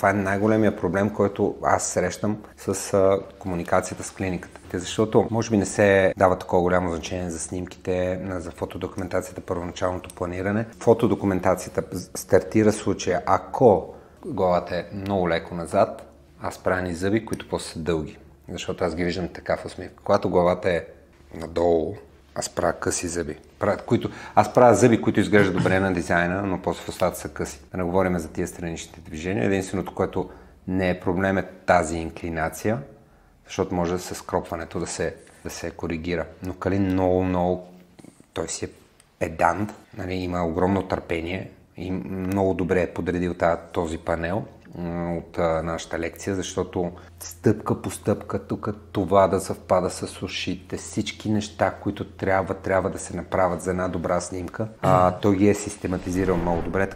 Това е най-големия проблем, който аз срещам с комуникацията с клиниката. Защото може би не се дава такова голямо значение за снимките, за фотодокументацията, първоначалното планиране. Фотодокументацията стартира случая, ако главата е много леко назад, аз правя ни зъби, които после са дълги. Защото аз ги виждам така в усмивка. Когато главата е надолу, аз правя къси зъби. Аз правя зъби, които изглеждат добре на дизайна, но после в устата са къси. Да не говорим за тия страничните движения. Единственото, което не е проблем, е тази инклинация, защото може с скропването да се коригира. Но Калин много, той си е педант, нали, има огромно търпение и много добре е подредил този панел от нашата лекция, защото стъпка по стъпка тук това да съвпада с ушите, всички неща, които трябва да се направят за една добра снимка, той ги е систематизирал много добре.